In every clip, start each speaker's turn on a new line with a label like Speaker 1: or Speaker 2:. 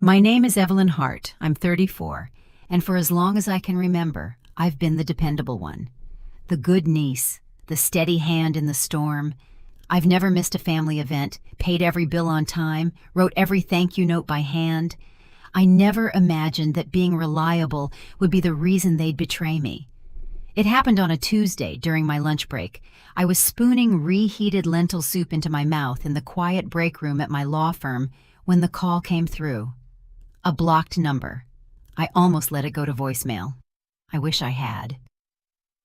Speaker 1: My name is Evelyn Hart. I'm 34, and for as long as I can remember, I've been the dependable one. The good niece, the steady hand in the storm. I've never missed a family event, paid every bill on time, wrote every thank you note by hand. I never imagined that being reliable would be the reason they'd betray me. It happened on a Tuesday during my lunch break. I was spooning reheated lentil soup into my mouth in the quiet break room at my law firm when the call came through. A blocked number. I almost let it go to voicemail. I wish I had.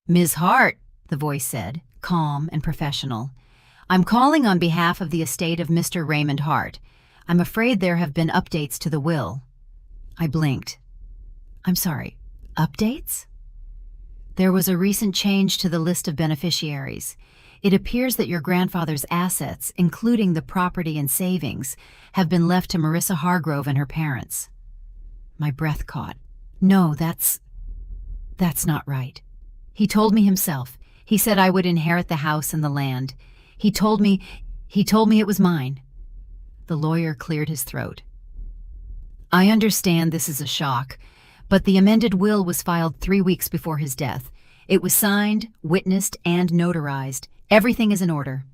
Speaker 1: "Ms. Hart," the voice said, calm and professional. "I'm calling on behalf of the estate of Mr. Raymond Hart. I'm afraid there have been updates to the will." I blinked. "I'm sorry, updates?" "There was a recent change to the list of beneficiaries. It appears that your grandfather's assets, including the property and savings, have been left to Marissa Hargrove and her parents." My breath caught. "No, that's not right. He told me himself. He said I would inherit the house and the land. He told me it was mine." The lawyer cleared his throat. "I understand this is a shock, but the amended will was filed 3 weeks before his death. It was signed, witnessed, and notarized. Everything is in order."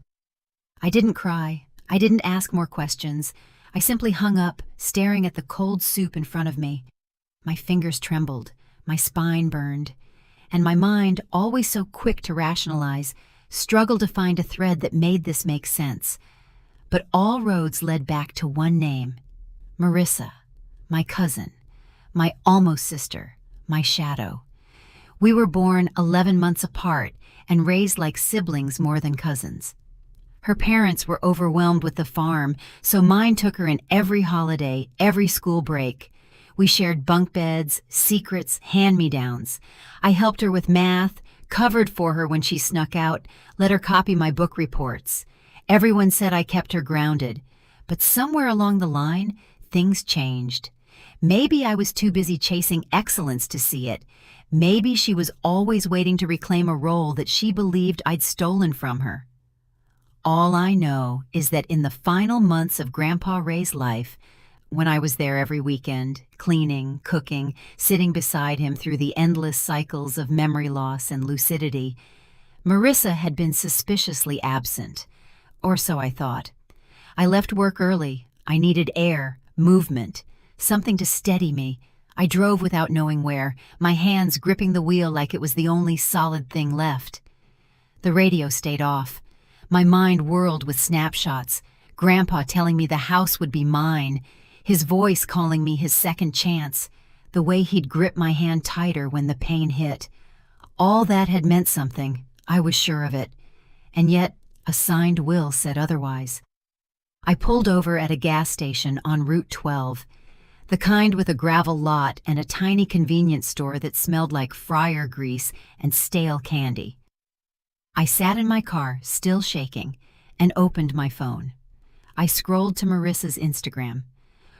Speaker 1: I didn't cry. I didn't ask more questions. I simply hung up, staring at the cold soup in front of me. My fingers trembled, my spine burned, and my mind, always so quick to rationalize, struggled to find a thread that made this make sense. But all roads led back to one name: Marissa, my cousin, my almost sister, my shadow. We were born 11 months apart and raised like siblings more than cousins. Her parents were overwhelmed with the farm, so mine took her in every holiday, every school break. We shared bunk beds, secrets, hand-me-downs. I helped her with math, covered for her when she snuck out, let her copy my book reports. Everyone said I kept her grounded, but somewhere along the line, things changed. Maybe I was too busy chasing excellence to see it. Maybe she was always waiting to reclaim a role that she believed I'd stolen from her. All I know is that in the final months of Grandpa Ray's life, when I was there every weekend, cleaning, cooking, sitting beside him through the endless cycles of memory loss and lucidity, Marissa had been suspiciously absent. Or so I thought. I left work early. I needed air, movement, something to steady me. I drove without knowing where, my hands gripping the wheel like it was the only solid thing left. The radio stayed off. My mind whirled with snapshots. Grandpa telling me the house would be mine. His voice calling me his second chance. The way he'd grip my hand tighter when the pain hit. All that had meant something. I was sure of it. And yet, a signed will said otherwise. I pulled over at a gas station on Route 12. The kind with a gravel lot and a tiny convenience store that smelled like fryer grease and stale candy. I sat in my car, still shaking, and opened my phone. I scrolled to Marissa's Instagram.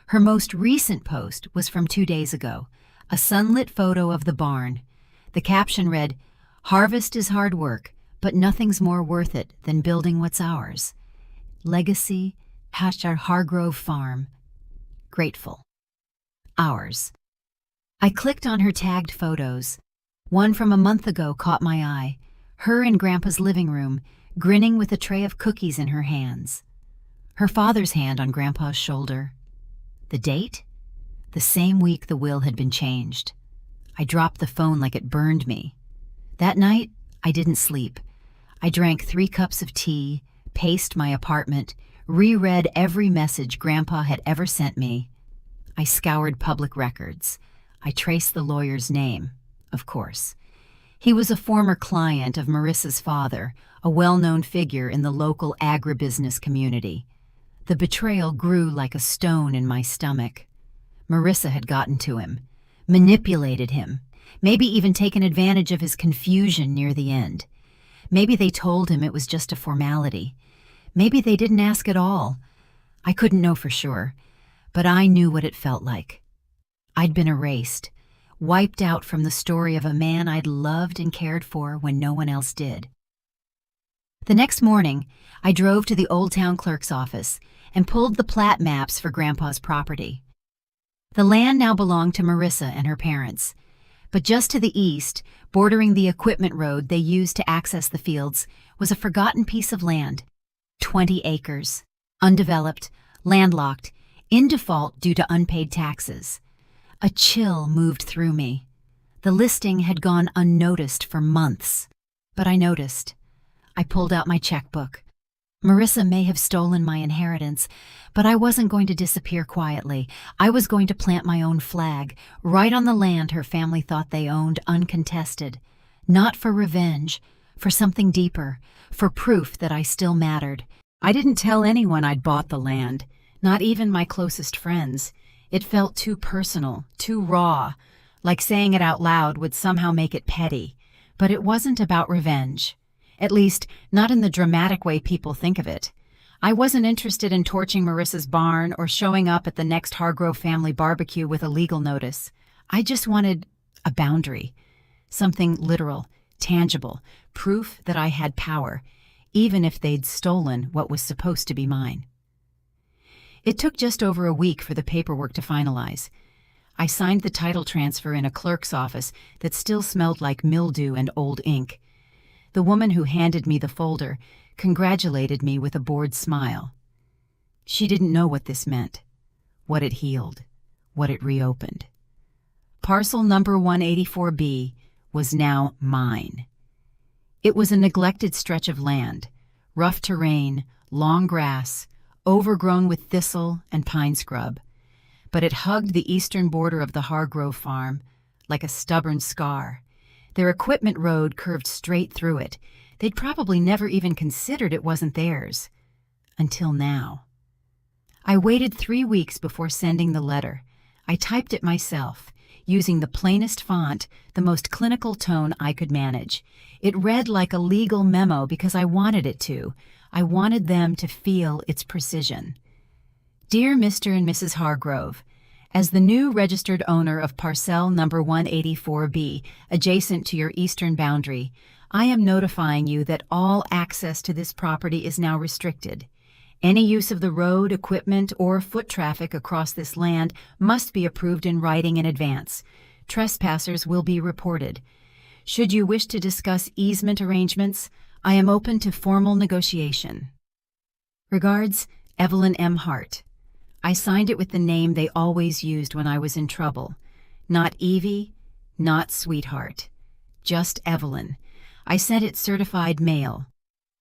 Speaker 1: Her most recent post was from 2 days ago, a sunlit photo of the barn. The caption read, "Harvest is hard work, but nothing's more worth it than building what's ours. Legacy, #Hargrove Farm. Grateful." Ours. I clicked on her tagged photos. One from a month ago caught my eye, her in Grandpa's living room, grinning with a tray of cookies in her hands. Her father's hand on Grandpa's shoulder. The date? The same week the will had been changed. I dropped the phone like it burned me. That night, I didn't sleep. I drank 3 cups of tea, paced my apartment, reread every message Grandpa had ever sent me. I scoured public records. I traced the lawyer's name, of course. He was a former client of Marissa's father, a well-known figure in the local agribusiness community. The betrayal grew like a stone in my stomach. Marissa had gotten to him, manipulated him, maybe even taken advantage of his confusion near the end. Maybe they told him it was just a formality. Maybe they didn't ask at all. I couldn't know for sure. But I knew what it felt like. I'd been erased, wiped out from the story of a man I'd loved and cared for when no one else did. The next morning, I drove to the Old Town Clerk's office and pulled the plat maps for Grandpa's property. The land now belonged to Marissa and her parents. But just to the east, bordering the equipment road they used to access the fields, was a forgotten piece of land. 20 acres. Undeveloped, landlocked, in default due to unpaid taxes. A chill moved through me. The listing had gone unnoticed for months. But I noticed. I pulled out my checkbook. Marissa may have stolen my inheritance, but I wasn't going to disappear quietly. I was going to plant my own flag, right on the land her family thought they owned uncontested. Not for revenge, for something deeper, for proof that I still mattered. I didn't tell anyone I'd bought the land, not even my closest friends. It felt too personal, too raw, like saying it out loud would somehow make it petty. But it wasn't about revenge. At least, not in the dramatic way people think of it. I wasn't interested in torching Marissa's barn or showing up at the next Hargrove family barbecue with a legal notice. I just wanted a boundary. Something literal, tangible, proof that I had power, even if they'd stolen what was supposed to be mine. It took just over a week for the paperwork to finalize. I signed the title transfer in a clerk's office that still smelled like mildew and old ink. The woman who handed me the folder congratulated me with a bored smile. She didn't know what this meant, what it healed, what it reopened. Parcel number 184B was now mine. It was a neglected stretch of land, rough terrain, long grass, overgrown with thistle and pine scrub. But it hugged the eastern border of the Hargrove farm like a stubborn scar. Their equipment road curved straight through it. They'd probably never even considered it wasn't theirs. Until now. I waited 3 weeks before sending the letter. I typed it myself, using the plainest font, the most clinical tone I could manage. It read like a legal memo because I wanted it to. I wanted them to feel its precision. Dear Mr. and Mrs. Hargrove, as the new registered owner of parcel number 184B, adjacent to your eastern boundary, I am notifying you that all access to this property is now restricted. Any use of the road, equipment, or foot traffic across this land must be approved in writing in advance. Trespassers will be reported. Should you wish to discuss easement arrangements, I am open to formal negotiation. Regards, Evelyn M. Hart. I signed it with the name they always used when I was in trouble. Not Evie, not Sweetheart. Just Evelyn. I sent it certified mail.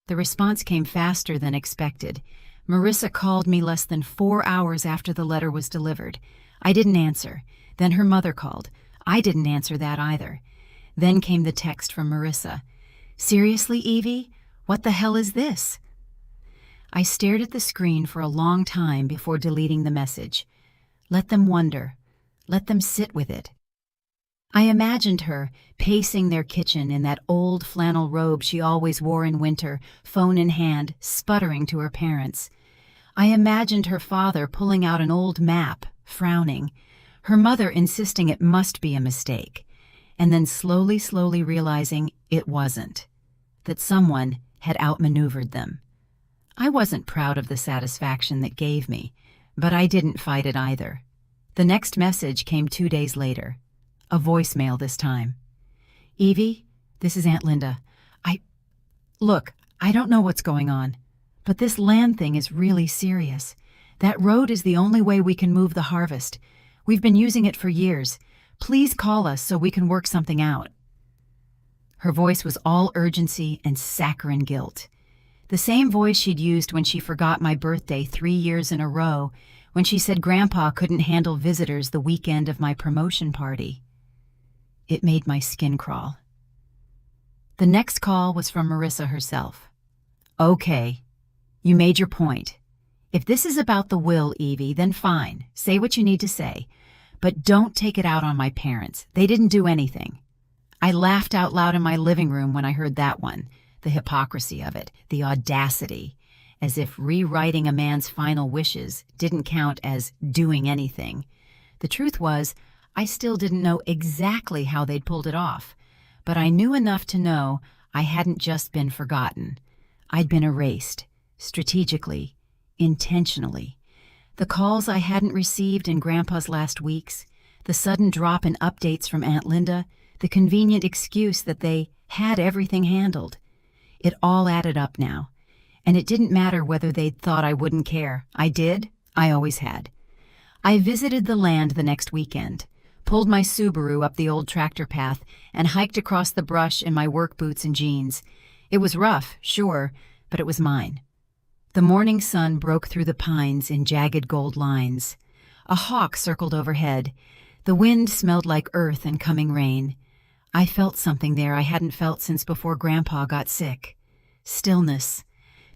Speaker 1: The response came faster than expected. Marissa called me less than 4 hours after the letter was delivered. I didn't answer. Then her mother called. I didn't answer that either. Then came the text from Marissa. Seriously, Evie? What the hell is this? I stared at the screen for a long time before deleting the message. Let them wonder. Let them sit with it. I imagined her pacing their kitchen in that old flannel robe she always wore in winter, phone in hand, sputtering to her parents. I imagined her father pulling out an old map, frowning, her mother insisting it must be a mistake, and then slowly realizing it wasn't, that someone had outmaneuvered them. I wasn't proud of the satisfaction that gave me, but I didn't fight it either. The next message came 2 days later. A voicemail this time. Evie, this is Aunt Linda. Look, I don't know what's going on, but this land thing is really serious. That road is the only way we can move the harvest. We've been using it for years. Please call us so we can work something out. Her voice was all urgency and saccharine guilt. The same voice she'd used when she forgot my birthday 3 years in a row, when she said Grandpa couldn't handle visitors the weekend of my promotion party. It made my skin crawl. The next call was from Marissa herself. Okay, you made your point. If this is about the will, Evie, then fine. Say what you need to say. But don't take it out on my parents. They didn't do anything. I laughed out loud in my living room when I heard that one. The hypocrisy of it, the audacity, as if rewriting a man's final wishes didn't count as doing anything. The truth was, I still didn't know exactly how they'd pulled it off, but I knew enough to know I hadn't just been forgotten. I'd been erased, strategically, intentionally. The calls I hadn't received in Grandpa's last weeks, the sudden drop in updates from Aunt Linda, the convenient excuse that they had everything handled. It all added up now. And it didn't matter whether they'd thought I wouldn't care. I did. I always had. I visited the land the next weekend, pulled my Subaru up the old tractor path, and hiked across the brush in my work boots and jeans. It was rough, sure, but it was mine. The morning sun broke through the pines in jagged gold lines. A hawk circled overhead. The wind smelled like earth and coming rain. I felt something there I hadn't felt since before Grandpa got sick. Stillness.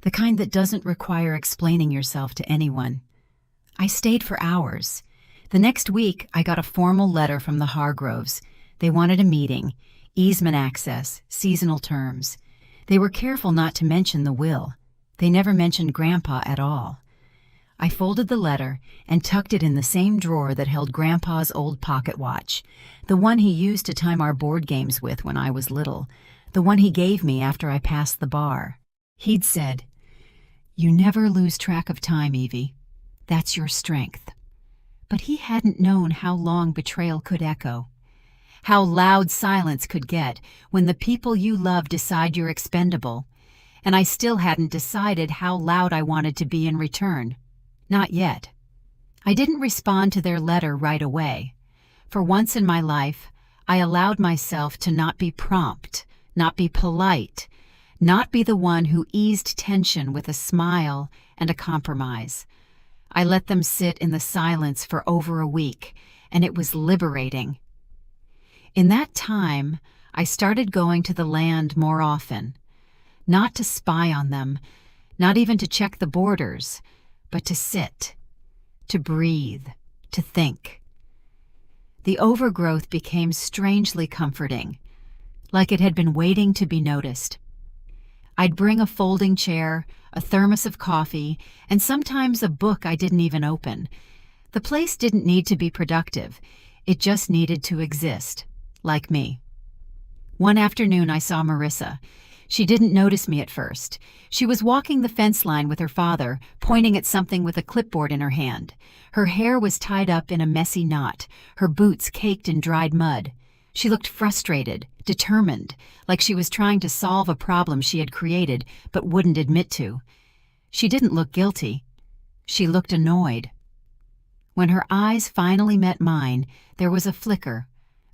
Speaker 1: The kind that doesn't require explaining yourself to anyone. I stayed for hours. The next week, I got a formal letter from the Hargroves. They wanted a meeting, easement access, seasonal terms. They were careful not to mention the will. They never mentioned Grandpa at all. I folded the letter and tucked it in the same drawer that held Grandpa's old pocket watch, the one he used to time our board games with when I was little, the one he gave me after I passed the bar. He'd said, "You never lose track of time, Evie. That's your strength." But he hadn't known how long betrayal could echo, how loud silence could get when the people you love decide you're expendable, and I still hadn't decided how loud I wanted to be in return. Not yet. I didn't respond to their letter right away. For once in my life, I allowed myself to not be prompt, not be polite, not be the one who eased tension with a smile and a compromise. I let them sit in the silence for over a week, and it was liberating. In that time, I started going to the land more often, not to spy on them, not even to check the borders, but to sit, to breathe, to think. The overgrowth became strangely comforting, like it had been waiting to be noticed. I'd bring a folding chair, a thermos of coffee, and sometimes a book I didn't even open. The place didn't need to be productive. It just needed to exist, like me. One afternoon I saw Marissa. She didn't notice me at first. She was walking the fence line with her father, pointing at something with a clipboard in her hand. Her hair was tied up in a messy knot, her boots caked in dried mud. She looked frustrated, determined, like she was trying to solve a problem she had created but wouldn't admit to. She didn't look guilty. She looked annoyed. When her eyes finally met mine, there was a flicker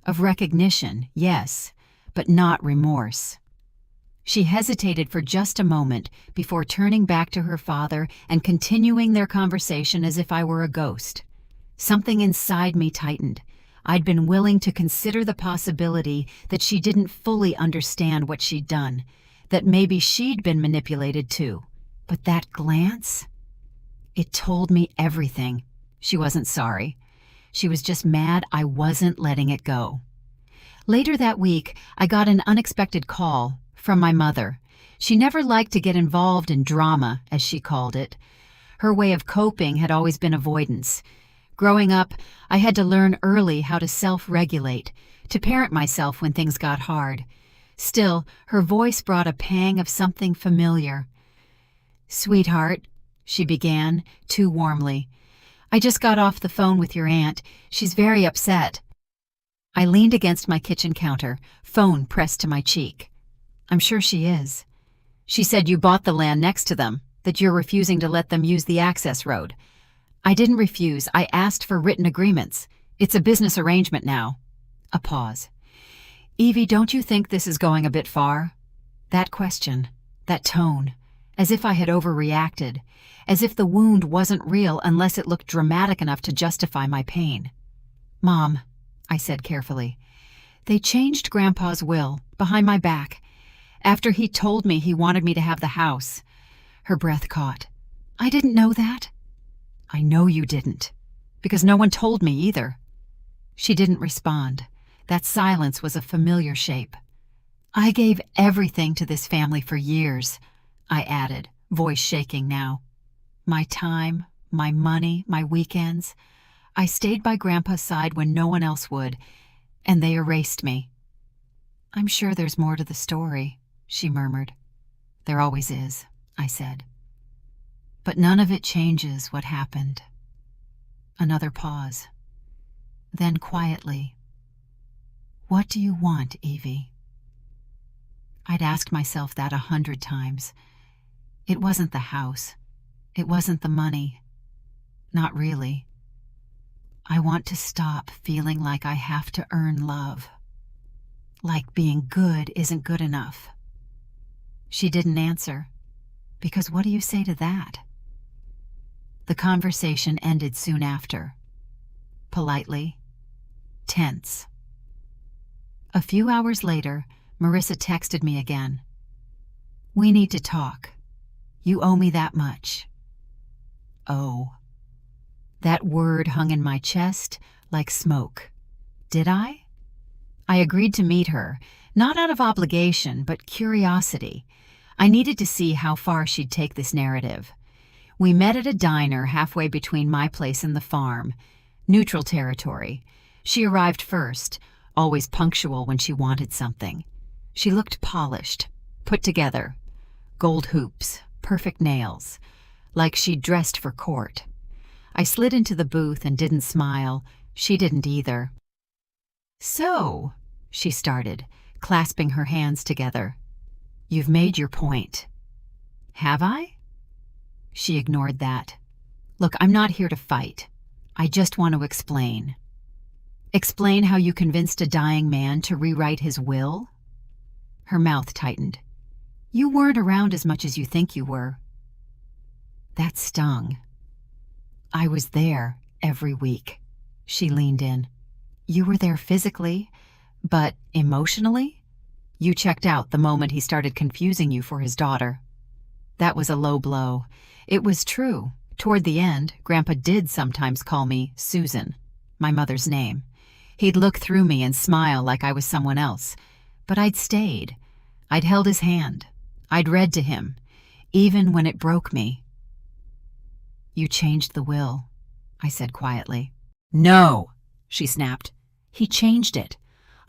Speaker 1: of recognition, yes, but not remorse. She hesitated for just a moment before turning back to her father and continuing their conversation as if I were a ghost. Something inside me tightened. I'd been willing to consider the possibility that she didn't fully understand what she'd done, that maybe she'd been manipulated too. But that glance? It told me everything. She wasn't sorry. She was just mad I wasn't letting it go. Later that week, I got an unexpected call from my mother. She never liked to get involved in drama, as she called it. Her way of coping had always been avoidance. Growing up, I had to learn early how to self-regulate, to parent myself when things got hard. Still, her voice brought a pang of something familiar. "Sweetheart," she began, too warmly, "I just got off the phone with your aunt. She's very upset." I leaned against my kitchen counter, phone pressed to my cheek. "I'm sure she is. She said you bought the land next to them, that you're refusing to let them use the access road." "I didn't refuse. I asked for written agreements. It's a business arrangement now." A pause. "Evie, don't you think this is going a bit far?" That question, that tone, as if I had overreacted, as if the wound wasn't real unless it looked dramatic enough to justify my pain. "Mom," I said carefully, "they changed Grandpa's will, behind my back, after he told me he wanted me to have the house." Her breath caught. "I didn't know that." "I know you didn't, because no one told me either." She didn't respond. That silence was a familiar shape. "I gave everything to this family for years," I added, voice shaking now. "My time, my money, my weekends. I stayed by Grandpa's side when no one else would, and they erased me." "I'm sure there's more to the story," she murmured. "There always is," I said. "But none of it changes what happened." Another pause. Then quietly, "What do you want, Evie?" I'd asked myself that 100 times. It wasn't the house. It wasn't the money. Not really. I want to stop feeling like I have to earn love. Like being good isn't good enough. She didn't answer, because what do you say to that? The conversation ended soon after. Politely. Tense. A few hours later, Marissa texted me again. "We need to talk. You owe me that much." Oh. That word hung in my chest like smoke. Did I? I agreed to meet her, not out of obligation, but curiosity. I needed to see how far she'd take this narrative. We met at a diner halfway between my place and the farm. Neutral territory. She arrived first, always punctual when she wanted something. She looked polished, put together. Gold hoops, perfect nails, like she'd dressed for court. I slid into the booth and didn't smile. She didn't either. "So," she started, clasping her hands together, "you've made your point." "Have I?" She ignored that. "Look, I'm not here to fight. I just want to explain." "Explain how you convinced a dying man to rewrite his will?" Her mouth tightened. "You weren't around as much as you think you were." That stung. "I was there every week." She leaned in. "You were there physically, but emotionally? You checked out the moment he started confusing you for his daughter." That was a low blow. It was true. Toward the end, Grandpa did sometimes call me Susan, my mother's name. He'd look through me and smile like I was someone else. But I'd stayed. I'd held his hand. I'd read to him, even when it broke me. "You changed the will," I said quietly. "No," she snapped. "He changed it.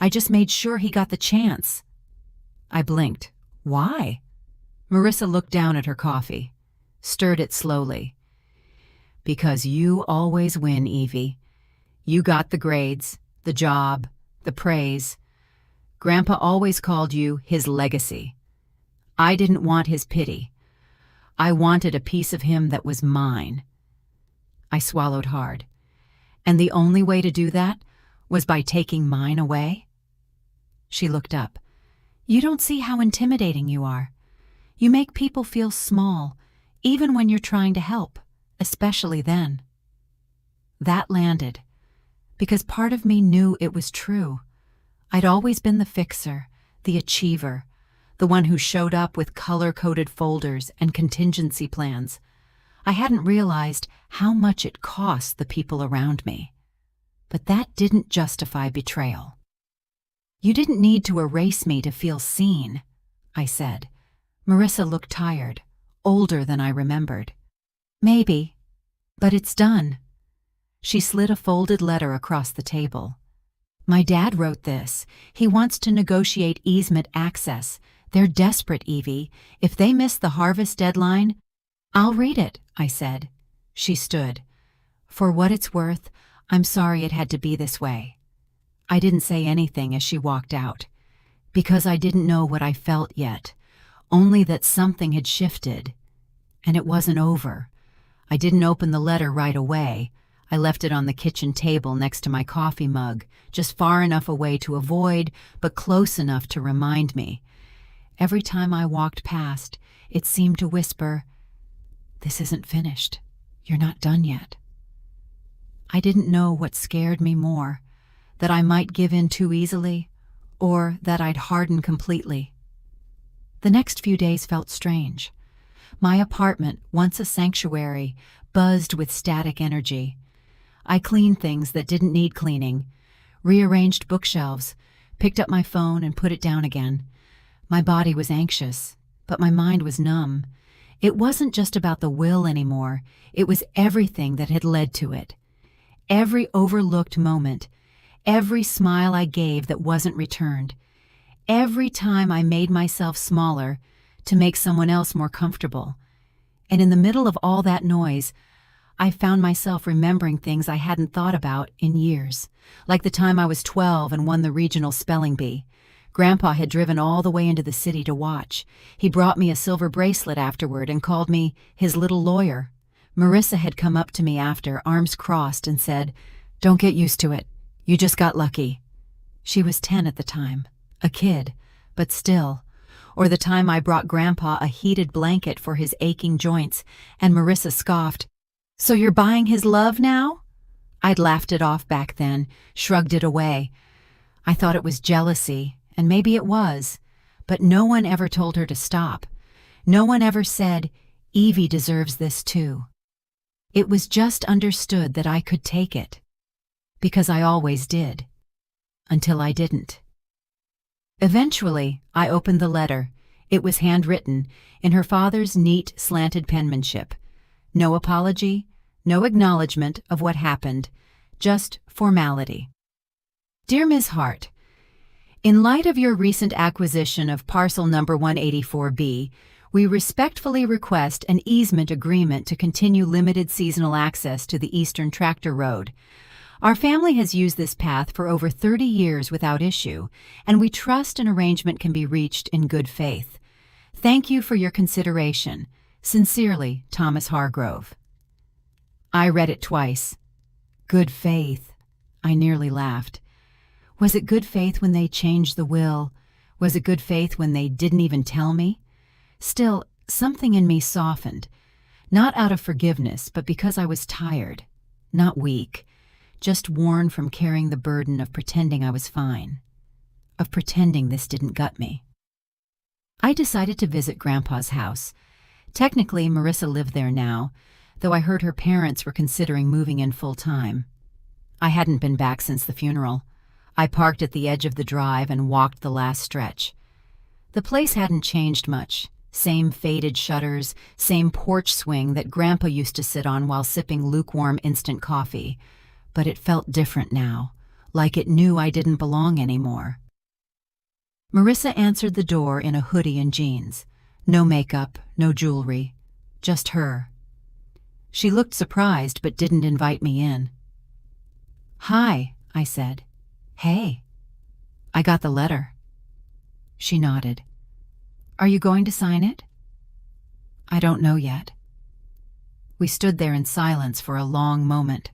Speaker 1: I just made sure he got the chance." I blinked. "Why?" Marissa looked down at her coffee, stirred it slowly. "Because you always win, Evie. You got the grades, the job, the praise. Grandpa always called you his legacy. I didn't want his pity. I wanted a piece of him that was mine." I swallowed hard. "And the only way to do that was by taking mine away?" She looked up. "You don't see how intimidating you are. You make people feel small, even when you're trying to help, especially then." That landed, because part of me knew it was true. I'd always been the fixer, the achiever, the one who showed up with color-coded folders and contingency plans. I hadn't realized how much it cost the people around me. But that didn't justify betrayal. "You didn't need to erase me to feel seen," I said. Marissa looked tired, older than I remembered. "Maybe, but it's done." She slid a folded letter across the table. "My dad wrote this. He wants to negotiate easement access. They're desperate, Evie. If they miss the harvest deadline—" "I'll read it," I said. She stood. "For what it's worth, I'm sorry it had to be this way." I didn't say anything as she walked out, because I didn't know what I felt yet, only that something had shifted. And it wasn't over. I didn't open the letter right away. I left it on the kitchen table next to my coffee mug, just far enough away to avoid, but close enough to remind me. Every time I walked past, it seemed to whisper, "This isn't finished. You're not done yet." I didn't know what scared me more, that I might give in too easily, or that I'd harden completely. The next few days felt strange. My apartment, once a sanctuary, buzzed with static energy. I cleaned things that didn't need cleaning, rearranged bookshelves, picked up my phone and put it down again. My body was anxious, but my mind was numb. It wasn't just about the will anymore. It was everything that had led to it. Every overlooked moment, every smile I gave that wasn't returned, every time I made myself smaller to make someone else more comfortable. And in the middle of all that noise, I found myself remembering things I hadn't thought about in years, like the time I was 12 and won the regional spelling bee. Grandpa had driven all the way into the city to watch. He brought me a silver bracelet afterward and called me his little lawyer. Marissa had come up to me after, arms crossed, and said, "Don't get used to it. You just got lucky." She was 10 at the time, a kid, but still. Or the time I brought Grandpa a heated blanket for his aching joints, and Marissa scoffed, "So you're buying his love now?" I'd laughed it off back then, shrugged it away. I thought it was jealousy, and maybe it was, but no one ever told her to stop. No one ever said, "Evie deserves this too." It was just understood that I could take it, because I always did, until I didn't. Eventually, I opened the letter. It was handwritten, in her father's neat, slanted penmanship. No apology, no acknowledgement of what happened, just formality. Dear Ms. Hart, in light of your recent acquisition of parcel number 184B, we respectfully request an easement agreement to continue limited seasonal access to the Eastern Tractor Road. Our family has used this path for over 30 years without issue, and we trust an arrangement can be reached in good faith. Thank you for your consideration. Sincerely, Thomas Hargrove. I read it twice. Good faith. I nearly laughed. Was it good faith when they changed the will? Was it good faith when they didn't even tell me? Still, something in me softened. Not out of forgiveness, but because I was tired. Not weak. Just worn from carrying the burden of pretending I was fine. Of pretending this didn't gut me. I decided to visit Grandpa's house. Technically, Marissa lived there now, though I heard her parents were considering moving in full-time. I hadn't been back since the funeral. I parked at the edge of the drive and walked the last stretch. The place hadn't changed much. Same faded shutters, same porch swing that Grandpa used to sit on while sipping lukewarm instant coffee. But it felt different now, like it knew I didn't belong anymore. Marissa answered the door in a hoodie and jeans. No makeup, no jewelry, just her. She looked surprised but didn't invite me in. "Hi," I said. "Hey. I got the letter." She nodded. "Are you going to sign it?" "I don't know yet." We stood there in silence for a long moment.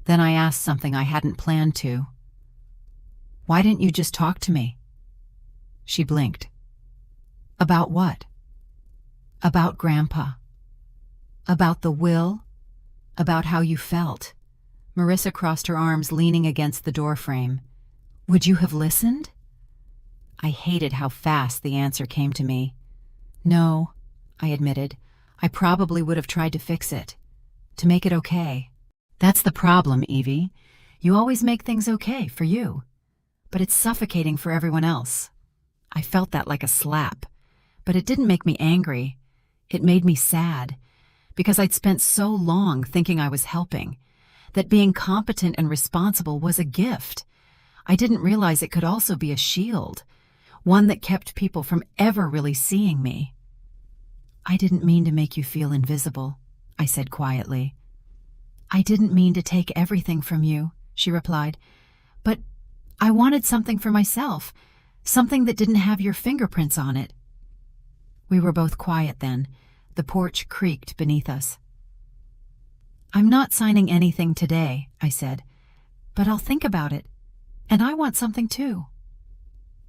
Speaker 1: Then I asked something I hadn't planned to. "Why didn't you just talk to me?" She blinked. "About what?" "About Grandpa. About the will. About how you felt." Marissa crossed her arms, leaning against the doorframe. "Would you have listened?" I hated how fast the answer came to me. "No," I admitted. "I probably would have tried to fix it. To make it okay." "That's the problem, Evie. You always make things okay for you. But it's suffocating for everyone else." I felt that like a slap. But it didn't make me angry. It made me sad. Because I'd spent so long thinking I was helping. That being competent and responsible was a gift. I didn't realize it could also be a shield. One that kept people from ever really seeing me. "I didn't mean to make you feel invisible," I said quietly. "I didn't mean to take everything from you," she replied. "But I wanted something for myself, something that didn't have your fingerprints on it." We were both quiet then. The porch creaked beneath us. "I'm not signing anything today," I said, "but I'll think about it. And I want something too."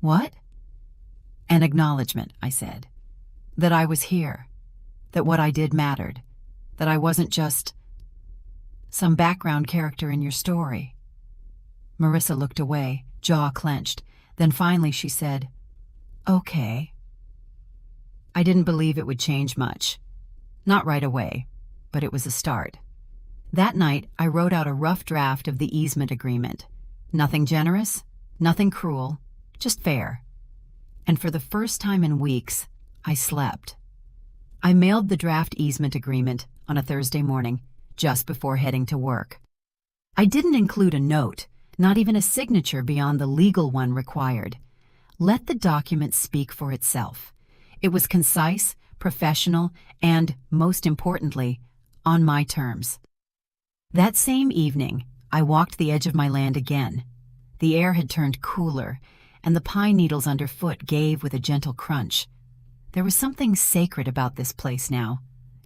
Speaker 1: "What?" "An acknowledgement," I said. "That I was here. That what I did mattered. That I wasn't just some background character in your story." Marissa looked away, jaw clenched. Then finally she said, "Okay." I didn't believe it would change much. Not right away, but it was a start. That night, I wrote out a rough draft of the easement agreement. Nothing generous, nothing cruel, just fair. And for the first time in weeks, I slept. I mailed the draft easement agreement on a Thursday morning, just before heading to work. I didn't include a note, not even a signature beyond the legal one required. Let the document speak for itself. It was concise, professional, and, most importantly, on my terms. That same evening, I walked the edge of my land again. The air had turned cooler, and the pine needles underfoot gave with a gentle crunch. There was something sacred about this place now.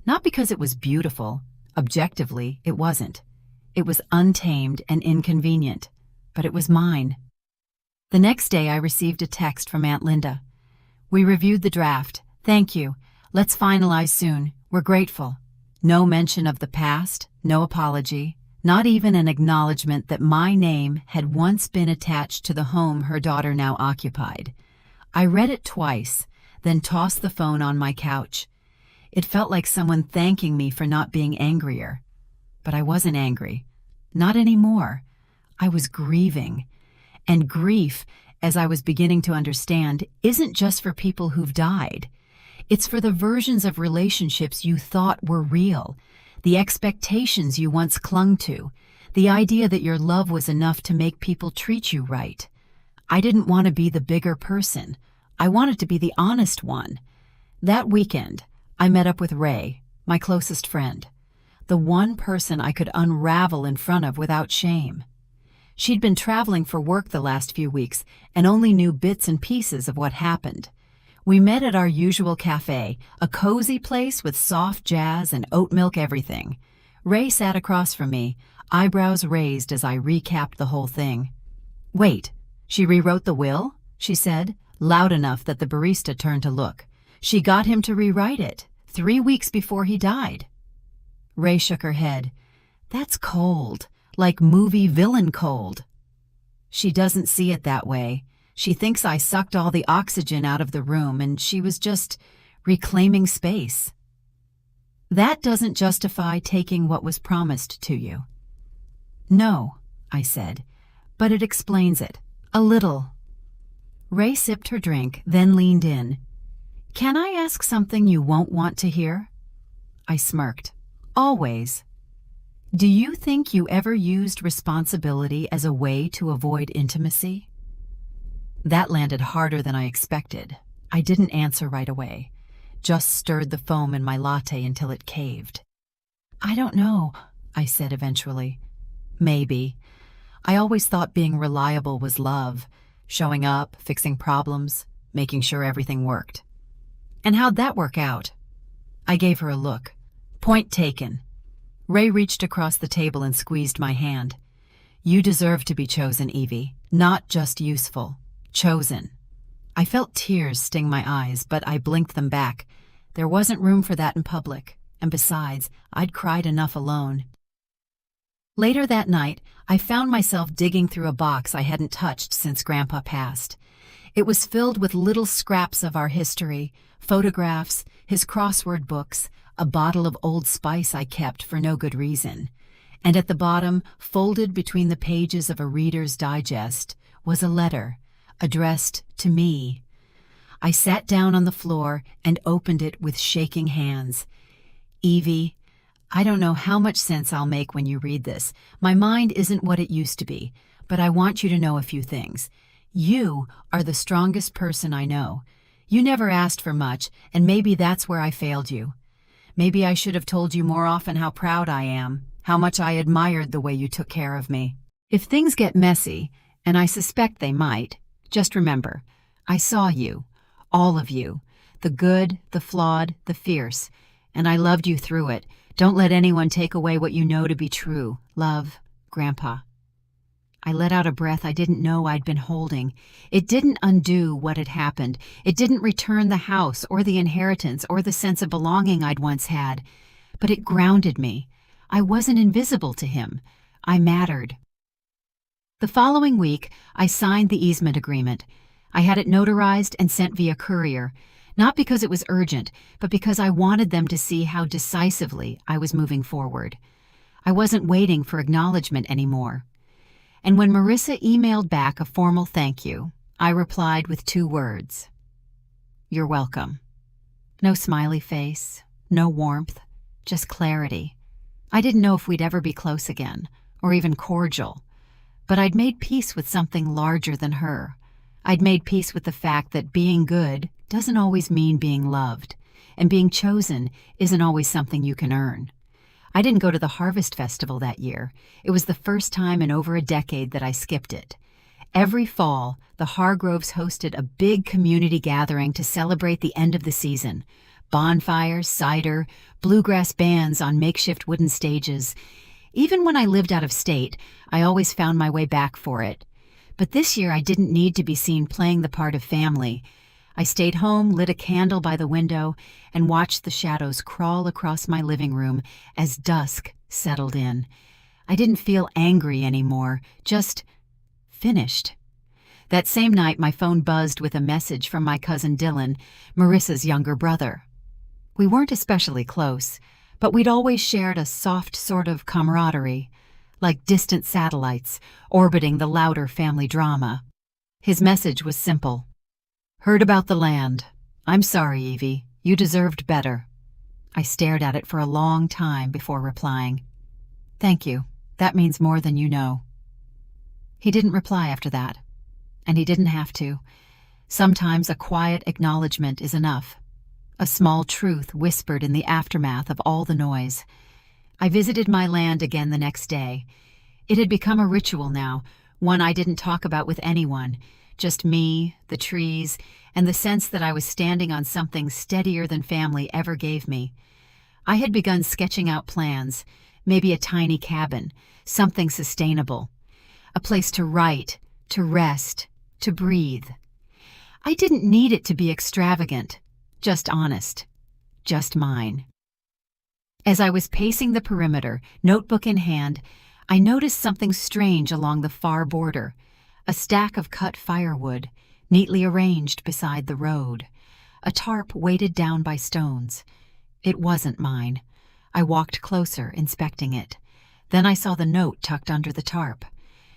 Speaker 1: Not because it was beautiful. Objectively, it wasn't. It was untamed and inconvenient, but it was mine. The next day, I received a text from Aunt Linda. "We reviewed the draft. Thank you. Let's finalize soon. We're grateful." No mention of the past, no apology, not even an acknowledgement that my name had once been attached to the home her daughter now occupied. I read it twice, then tossed the phone on my couch. It felt like someone thanking me for not being angrier. But I wasn't angry. Not anymore. I was grieving. And grief, as I was beginning to understand, isn't just for people who've died. It's for the versions of relationships you thought were real, the expectations you once clung to, the idea that your love was enough to make people treat you right. I didn't want to be the bigger person. I wanted to be the honest one. That weekend, I met up with Ray, my closest friend, the one person I could unravel in front of without shame. She'd been traveling for work the last few weeks and only knew bits and pieces of what happened. We met at our usual cafe, a cozy place with soft jazz and oat milk everything. Ray sat across from me, eyebrows raised as I recapped the whole thing. "Wait, she rewrote the will?" she said, loud enough that the barista turned to look. "She got him to rewrite it, 3 weeks before he died." Ray shook her head. "That's cold, like movie villain cold." "She doesn't see it that way. She thinks I sucked all the oxygen out of the room and she was just reclaiming space." "That doesn't justify taking what was promised to you." "No," I said, "but it explains it. A little." Ray sipped her drink, then leaned in. "Can I ask something you won't want to hear?" I smirked. "Always." "Do you think you ever used responsibility as a way to avoid intimacy?" That landed harder than I expected. I didn't answer right away, just stirred the foam in my latte until it caved. "I don't know," I said eventually. "Maybe. I always thought being reliable was love, showing up, fixing problems, making sure everything worked." "And how'd that work out?" I gave her a look. "Point taken." Ray reached across the table and squeezed my hand. "You deserve to be chosen, Evie, not just useful. Chosen." I felt tears sting my eyes, but I blinked them back. There wasn't room for that in public, and besides, I'd cried enough alone. Later that night, I found myself digging through a box I hadn't touched since Grandpa passed. It was filled with little scraps of our history, photographs, his crossword books, a bottle of Old Spice I kept for no good reason. And at the bottom, folded between the pages of a Reader's Digest, was a letter, addressed to me. I sat down on the floor and opened it with shaking hands. "Evie, I don't know how much sense I'll make when you read this. My mind isn't what it used to be, but I want you to know a few things. You are the strongest person I know. You never asked for much, and maybe that's where I failed you. Maybe I should have told you more often how proud I am, how much I admired the way you took care of me. If things get messy, and I suspect they might, just remember, I saw you, all of you, the good, the flawed, the fierce, and I loved you through it. Don't let anyone take away what you know to be true. Love, Grandpa." I let out a breath I didn't know I'd been holding. It didn't undo what had happened. It didn't return the house or the inheritance or the sense of belonging I'd once had. But it grounded me. I wasn't invisible to him. I mattered. The following week, I signed the easement agreement. I had it notarized and sent via courier, not because it was urgent, but because I wanted them to see how decisively I was moving forward. I wasn't waiting for acknowledgement anymore. And when Marissa emailed back a formal thank you, I replied with 2 words. "You're welcome." No smiley face, no warmth, just clarity. I didn't know if we'd ever be close again, or even cordial. But I'd made peace with something larger than her. I'd made peace with the fact that being good doesn't always mean being loved, and being chosen isn't always something you can earn. I didn't go to the Harvest Festival that year. It was the first time in over a decade that I skipped it. Every fall, the Hargroves hosted a big community gathering to celebrate the end of the season. Bonfires, cider, bluegrass bands on makeshift wooden stages. Even when I lived out of state, I always found my way back for it. But this year I didn't need to be seen playing the part of family. I stayed home, lit a candle by the window, and watched the shadows crawl across my living room as dusk settled in. I didn't feel angry anymore, just finished. That same night, my phone buzzed with a message from my cousin Dylan, Marissa's younger brother. We weren't especially close, but we'd always shared a soft sort of camaraderie, like distant satellites orbiting the louder family drama. His message was simple. "Heard about the land. I'm sorry, Evie. You deserved better." I stared at it for a long time before replying. "Thank you. That means more than you know." He didn't reply after that, and he didn't have to. Sometimes a quiet acknowledgement is enough. A small truth whispered in the aftermath of all the noise. I visited my land again the next day. It had become a ritual now, one I didn't talk about with anyone, just me, the trees, and the sense that I was standing on something steadier than family ever gave me. I had begun sketching out plans, maybe a tiny cabin, something sustainable. A place to write, to rest, to breathe. I didn't need it to be extravagant, just honest, just mine. As I was pacing the perimeter, notebook in hand, I noticed something strange along the far border, a stack of cut firewood, neatly arranged beside the road, a tarp weighted down by stones. It wasn't mine. I walked closer, inspecting it. Then I saw the note tucked under the tarp.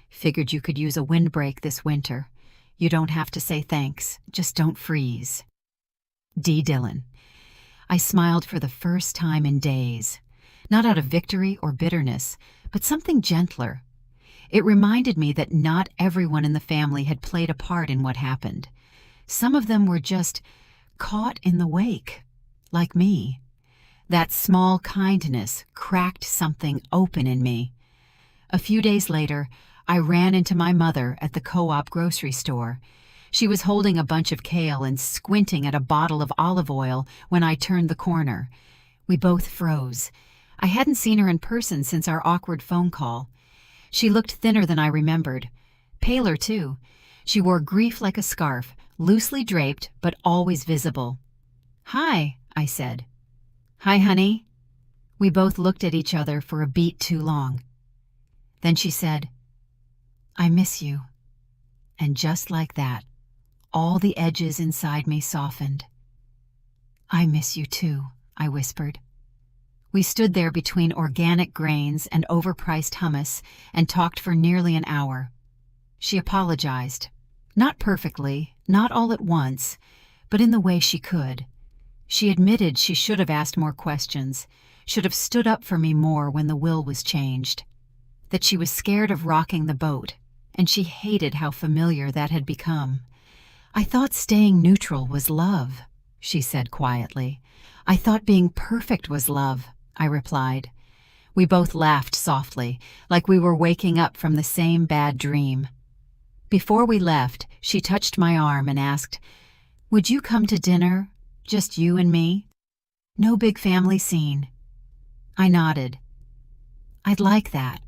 Speaker 1: "Figured you could use a windbreak this winter. You don't have to say thanks, just don't freeze. D. Dylan." I smiled for the first time in days, not out of victory or bitterness, but something gentler. It reminded me that not everyone in the family had played a part in what happened. Some of them were just caught in the wake, like me. That small kindness cracked something open in me. A few days later, I ran into my mother at the co-op grocery store. She was holding a bunch of kale and squinting at a bottle of olive oil when I turned the corner. We both froze. I hadn't seen her in person since our awkward phone call. She looked thinner than I remembered. Paler, too. She wore grief like a scarf, loosely draped but always visible. "Hi," I said. "Hi, honey." We both looked at each other for a beat too long. Then she said, "I miss you." And just like that, all the edges inside me softened. "I miss you too," I whispered. We stood there between organic grains and overpriced hummus and talked for nearly an hour. She apologized. Not perfectly, not all at once, but in the way she could. She admitted she should have asked more questions, should have stood up for me more when the will was changed. That she was scared of rocking the boat, and she hated how familiar that had become. "I thought staying neutral was love," she said quietly. "I thought being perfect was love," I replied. We both laughed softly, like we were waking up from the same bad dream. Before we left, she touched my arm and asked, "Would you come to dinner? Just you and me? No big family scene." I nodded. "I'd like that."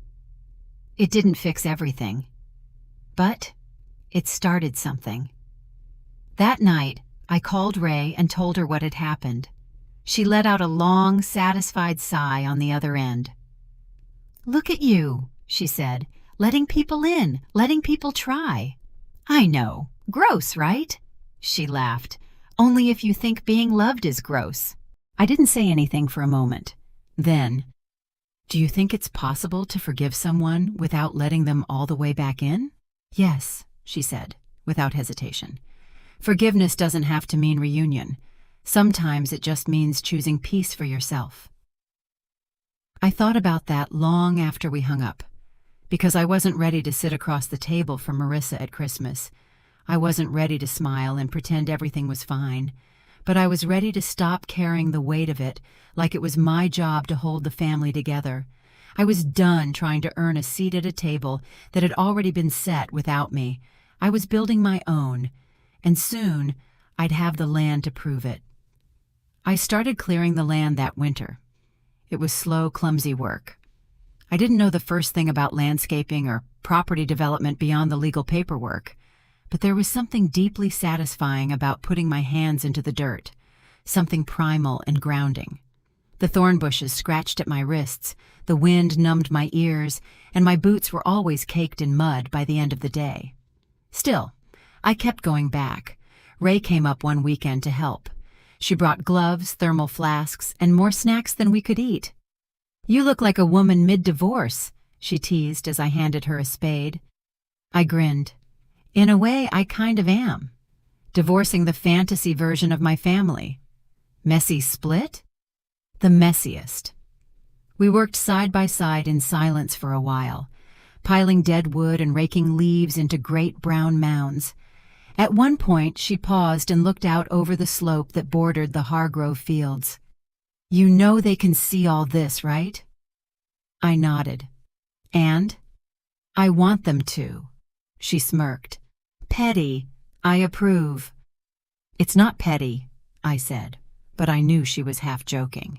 Speaker 1: It didn't fix everything, but it started something. That night, I called Ray and told her what had happened. She let out a long, satisfied sigh on the other end. "Look at you," she said, "letting people in, letting people try." "I know. Gross, right?" She laughed. "Only if you think being loved is gross." I didn't say anything for a moment. Then, "Do you think it's possible to forgive someone without letting them all the way back in?" "Yes," she said, without hesitation. "Forgiveness doesn't have to mean reunion. Sometimes it just means choosing peace for yourself." I thought about that long after we hung up, because I wasn't ready to sit across the table from Marissa at Christmas. I wasn't ready to smile and pretend everything was fine. but I was ready to stop carrying the weight of it, like it was my job to hold the family together. I was done trying to earn a seat at a table that had already been set without me. I was building my own, and soon I'd have the land to prove it. I started clearing the land that winter. It was slow, clumsy work. I didn't know the first thing about landscaping or property development beyond the legal paperwork, but there was something deeply satisfying about putting my hands into the dirt, something primal and grounding. The thorn bushes scratched at my wrists, the wind numbed my ears, and my boots were always caked in mud by the end of the day. Still, I kept going back. Ray came up one weekend to help. She brought gloves, thermal flasks, and more snacks than we could eat. "You look like a woman mid-divorce," she teased as I handed her a spade. I grinned. In a way, I kind of am. Divorcing the fantasy version of my family. Messy split? The messiest. We worked side by side in silence for a while, piling dead wood and raking leaves into great brown mounds. At one point, she paused and looked out over the slope that bordered the Hargrove fields. "You know they can see all this, right?" I nodded. "And?" "I want them to." She smirked. "Petty. I approve." "It's not petty," I said, but I knew she was half joking.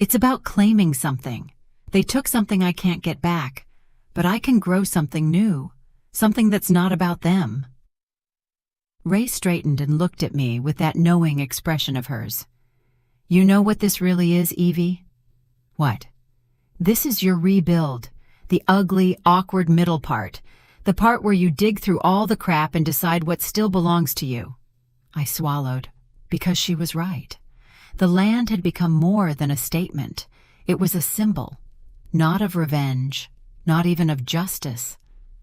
Speaker 1: "It's about claiming something. They took something I can't get back, but I can grow something new, something that's not about them." Ray straightened and looked at me with that knowing expression of hers. "You know what this really is, Evie?" "What?" "This is your rebuild, the ugly, awkward middle part, the part where you dig through all the crap and decide what still belongs to you." I swallowed, because she was right. The land had become more than a statement. It was a symbol, not of revenge, not even of justice,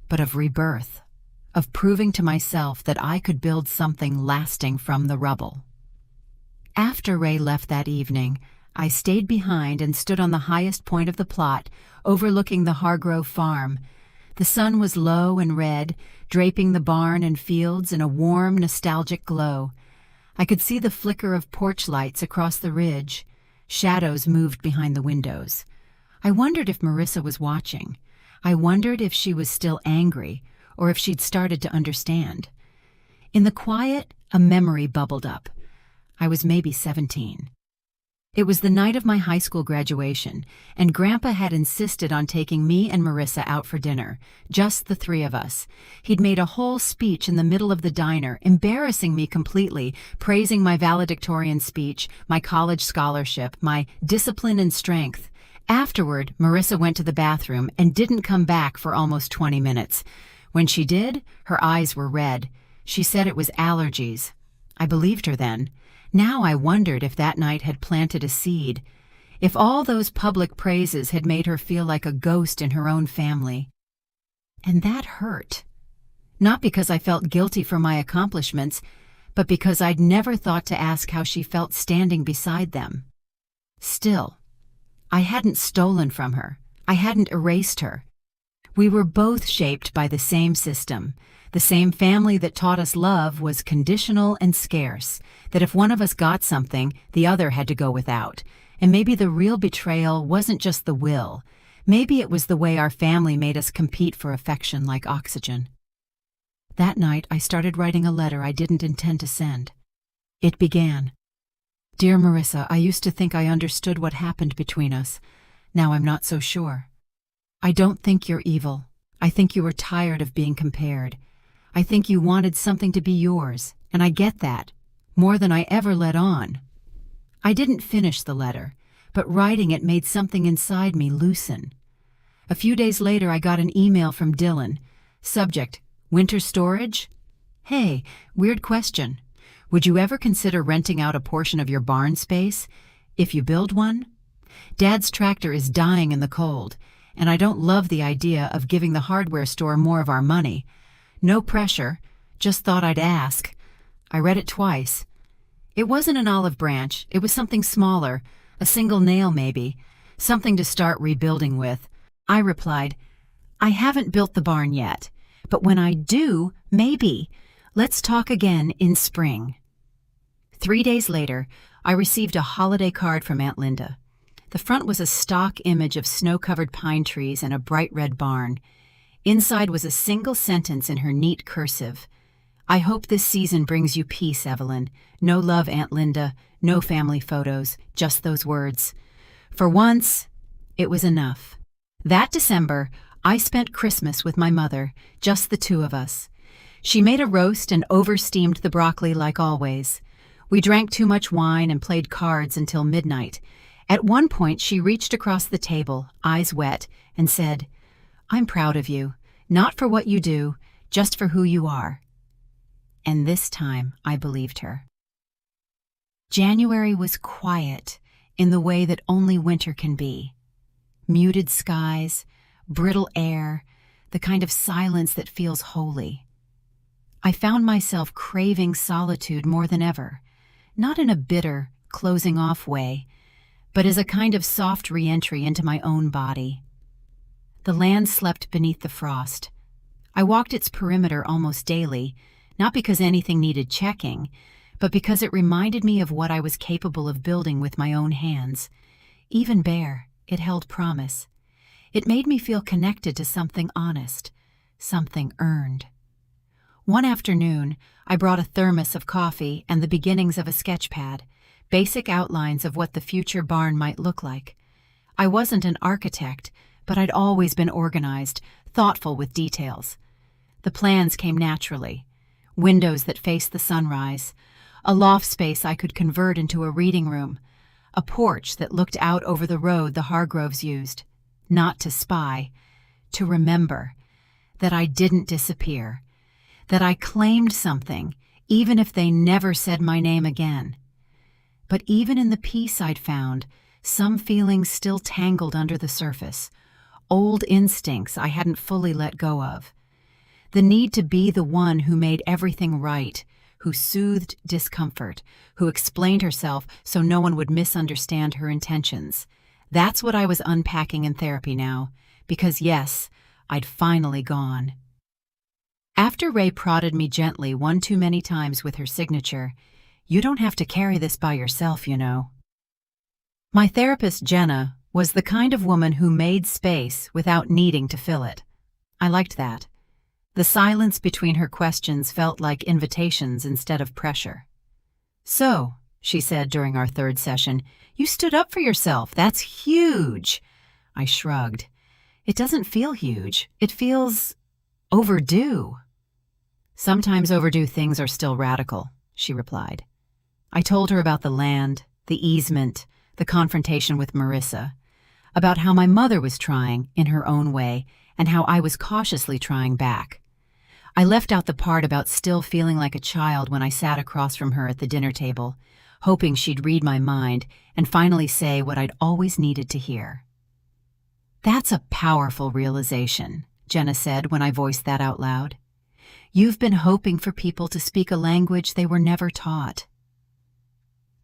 Speaker 1: but of rebirth, of proving to myself that I could build something lasting from the rubble. After Ray left that evening, I stayed behind and stood on the highest point of the plot, overlooking the Hargrove farm. The sun was low and red, draping the barn and fields in a warm, nostalgic glow. I could see the flicker of porch lights across the ridge. Shadows moved behind the windows. I wondered if Marissa was watching. I wondered if she was still angry, or if she'd started to understand. In the quiet, a memory bubbled up. I was maybe 17. It was the night of my high school graduation, and Grandpa had insisted on taking me and Marissa out for dinner, just the three of us. He'd made a whole speech in the middle of the diner, embarrassing me completely, praising my valedictorian speech, my college scholarship, my discipline and strength. Afterward, Marissa went to the bathroom and didn't come back for almost 20 minutes. When she did, her eyes were red. She said it was allergies. I believed her then. Now I wondered if that night had planted a seed, if all those public praises had made her feel like a ghost in her own family. And that hurt. Not because I felt guilty for my accomplishments, but because I'd never thought to ask how she felt standing beside them. Still, I hadn't stolen from her. I hadn't erased her. We were both shaped by the same system. The same family that taught us love was conditional and scarce, that if one of us got something, the other had to go without. And maybe the real betrayal wasn't just the will. Maybe it was the way our family made us compete for affection like oxygen. That night, I started writing a letter I didn't intend to send. It began, "Dear Marissa, I used to think I understood what happened between us. Now I'm not so sure. I don't think you're evil. I think you were tired of being compared. I think you wanted something to be yours, and I get that, more than I ever let on." I didn't finish the letter, but writing it made something inside me loosen. A few days later, I got an email from Dylan. Subject, winter storage? Hey, weird question. Would you ever consider renting out a portion of your barn space, if you build one? Dad's tractor is dying in the cold, and I don't love the idea of giving the hardware store more of our money. No pressure, just thought I'd ask. I read it twice. It wasn't an olive branch, it was something smaller, a single nail maybe, something to start rebuilding with. I replied, "I haven't built the barn yet, but when I do, maybe. Let's talk again in spring." 3 days later, I received a holiday card from Aunt Linda. The front was a stock image of snow-covered pine trees and a bright red barn. Inside was a single sentence in her neat cursive. "I hope this season brings you peace, Evelyn. No love, Aunt Linda. No family photos. Just those words." For once, it was enough. That December, I spent Christmas with my mother, just the two of us. She made a roast and over-steamed the broccoli like always. We drank too much wine and played cards until midnight. At one point, she reached across the table, eyes wet, and said, "I'm proud of you, not for what you do, just for who you are." And this time, I believed her. January was quiet in the way that only winter can be. Muted skies, brittle air, the kind of silence that feels holy. I found myself craving solitude more than ever, not in a bitter, closing off way, but as a kind of soft re-entry into my own body. The land slept beneath the frost. I walked its perimeter almost daily, not because anything needed checking, but because it reminded me of what I was capable of building with my own hands. Even bare, it held promise. It made me feel connected to something honest, something earned. One afternoon, I brought a thermos of coffee and the beginnings of a sketch pad, basic outlines of what the future barn might look like. I wasn't an architect, but I'd always been organized, thoughtful with details. The plans came naturally. Windows that faced the sunrise, a loft space I could convert into a reading room, a porch that looked out over the road the Hargroves used, not to spy, to remember that I didn't disappear, that I claimed something, even if they never said my name again. But even in the peace I'd found, some feelings still tangled under the surface, old instincts I hadn't fully let go of. The need to be the one who made everything right, who soothed discomfort, who explained herself so no one would misunderstand her intentions. That's what I was unpacking in therapy now, because yes, I'd finally gone. After Ray prodded me gently one too many times with her signature, "You don't have to carry this by yourself, you know." My therapist, Jenna, was the kind of woman who made space without needing to fill it. I liked that. The silence between her questions felt like invitations instead of pressure. "So," she said during our third session, "you stood up for yourself. That's huge." I shrugged. "It doesn't feel huge. It feels overdue." "Sometimes overdue things are still radical," she replied. I told her about the land, the easement, the confrontation with Marissa, about how my mother was trying, in her own way, and how I was cautiously trying back. I left out the part about still feeling like a child when I sat across from her at the dinner table, hoping she'd read my mind and finally say what I'd always needed to hear. "That's a powerful realization," Jenna said when I voiced that out loud. "You've been hoping for people to speak a language they were never taught."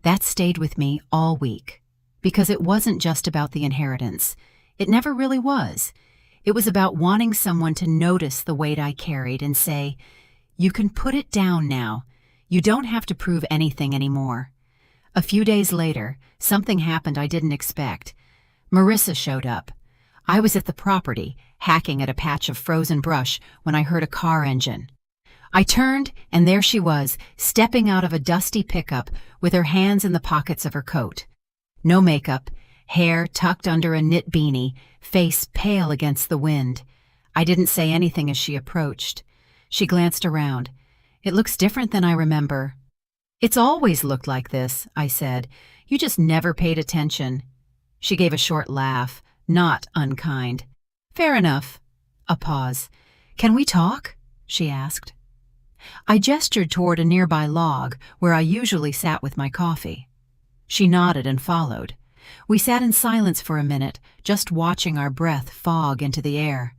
Speaker 1: That stayed with me all week, because it wasn't just about the inheritance. It never really was. It was about wanting someone to notice the weight I carried and say, "You can put it down now. You don't have to prove anything anymore." A few days later, something happened I didn't expect. Marissa showed up. I was at the property, hacking at a patch of frozen brush when I heard a car engine. I turned, and there she was, stepping out of a dusty pickup with her hands in the pockets of her coat. No makeup, hair tucked under a knit beanie, face pale against the wind. I didn't say anything as she approached. She glanced around. "It looks different than I remember." "It's always looked like this," I said. "You just never paid attention." She gave a short laugh, not unkind. "Fair enough." A pause. "Can we talk?" she asked. I gestured toward a nearby log where I usually sat with my coffee. She nodded and followed. We sat in silence for a minute, just watching our breath fog into the air.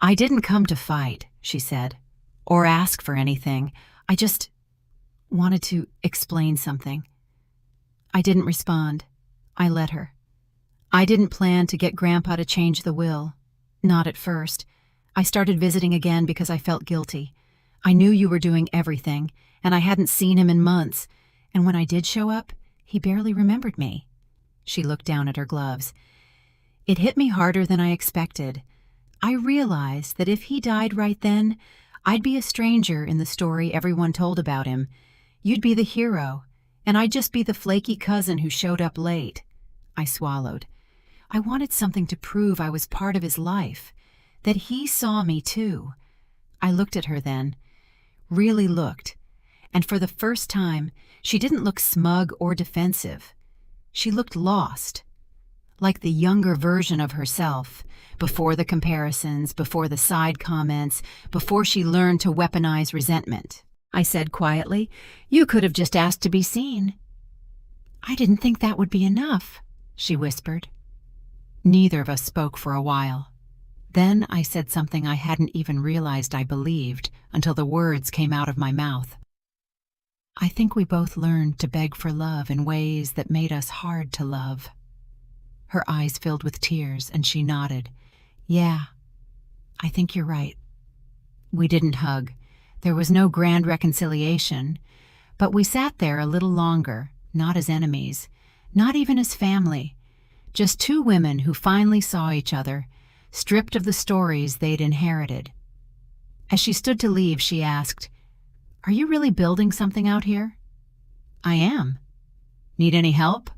Speaker 1: "I didn't come to fight," she said, "or ask for anything. I just wanted to explain something." I didn't respond. I let her. I didn't plan to get Grandpa to change the will. Not at first. I started visiting again because I felt guilty. I knew you were doing everything, and I hadn't seen him in months, And when I did show up, he barely remembered me. She looked down at her gloves. It hit me harder than I expected. I realized that if he died right then, I'd be a stranger in the story everyone told about him. You'd be the hero, and I'd just be the flaky cousin who showed up late. I swallowed. I wanted something to prove I was part of his life, that he saw me too. I looked at her then, really looked, and for the first time, she didn't look smug or defensive. She looked lost, like the younger version of herself, before the comparisons, before the side comments, before she learned to weaponize resentment. I said quietly, "You could have just asked to be seen." "I didn't think that would be enough," she whispered. Neither of us spoke for a while. Then I said something I hadn't even realized I believed until the words came out of my mouth. "I think we both learned to beg for love in ways that made us hard to love." Her eyes filled with tears, and she nodded. "Yeah, I think you're right." We didn't hug. There was no grand reconciliation, but we sat there a little longer, not as enemies, not even as family, just two women who finally saw each other, stripped of the stories they'd inherited. As she stood to leave, she asked, "Are you really building something out here?" "I am." "Need any help?"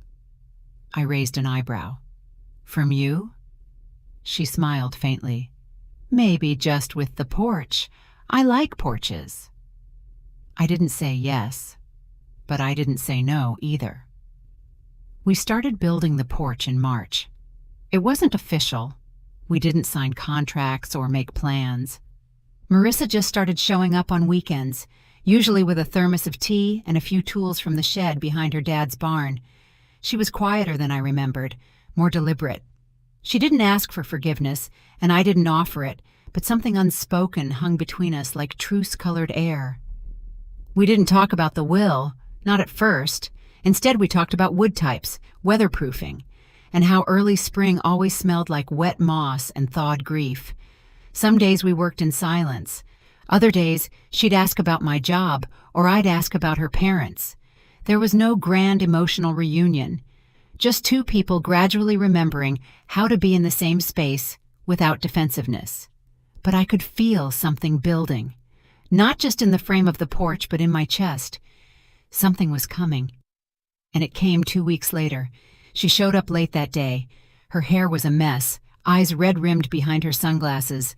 Speaker 1: I raised an eyebrow. "From you?" She smiled faintly. "Maybe just with the porch. I like porches." I didn't say yes, but I didn't say no either. We started building the porch in March. It wasn't official. We didn't sign contracts or make plans. Marissa just started showing up on weekends, usually with a thermos of tea and a few tools from the shed behind her dad's barn. She was quieter than I remembered, more deliberate. She didn't ask for forgiveness, and I didn't offer it, but something unspoken hung between us like truce-colored air. We didn't talk about the will, not at first. Instead, we talked about wood types, weatherproofing, and how early spring always smelled like wet moss and thawed grief. Some days we worked in silence. Other days, she'd ask about my job, or I'd ask about her parents. There was no grand emotional reunion, just two people gradually remembering how to be in the same space without defensiveness. But I could feel something building, not just in the frame of the porch, but in my chest. Something was coming. And it came 2 weeks later. She showed up late that day. Her hair was a mess, eyes red-rimmed behind her sunglasses.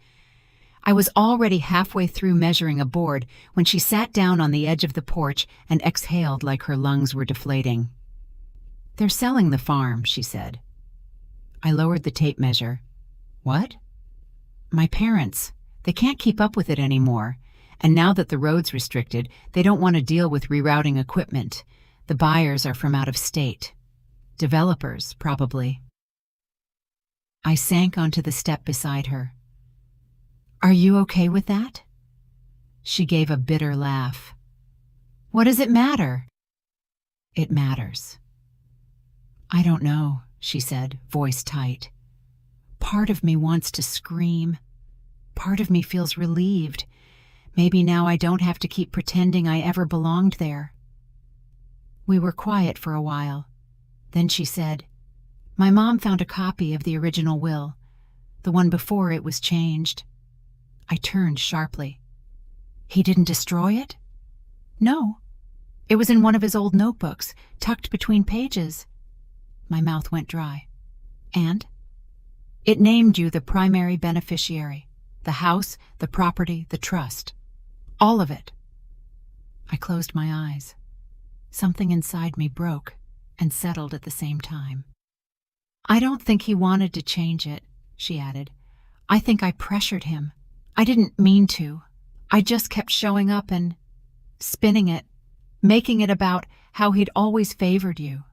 Speaker 1: I was already halfway through measuring a board when she sat down on the edge of the porch and exhaled like her lungs were deflating. "They're selling the farm," she said. I lowered the tape measure. "What?" "My parents. They can't keep up with it anymore. And now that the road's restricted, they don't want to deal with rerouting equipment. The buyers are from out of state. Developers, probably." I sank onto the step beside her. "Are you okay with that?" She gave a bitter laugh. "What does it matter?" "It matters." "I don't know," she said, voice tight. "Part of me wants to scream. Part of me feels relieved. Maybe now I don't have to keep pretending I ever belonged there." We were quiet for a while. Then she said, "My mom found a copy of the original will, the one before it was changed." I turned sharply. "He didn't destroy it?" "No. It was in one of his old notebooks, tucked between pages." My mouth went dry. "And?" "It named you the primary beneficiary. The house, the property, the trust. All of it." I closed my eyes. Something inside me broke and settled at the same time. "I don't think he wanted to change it," she added. "I think I pressured him. I didn't mean to. I just kept showing up and spinning it, making it about how he'd always favored you."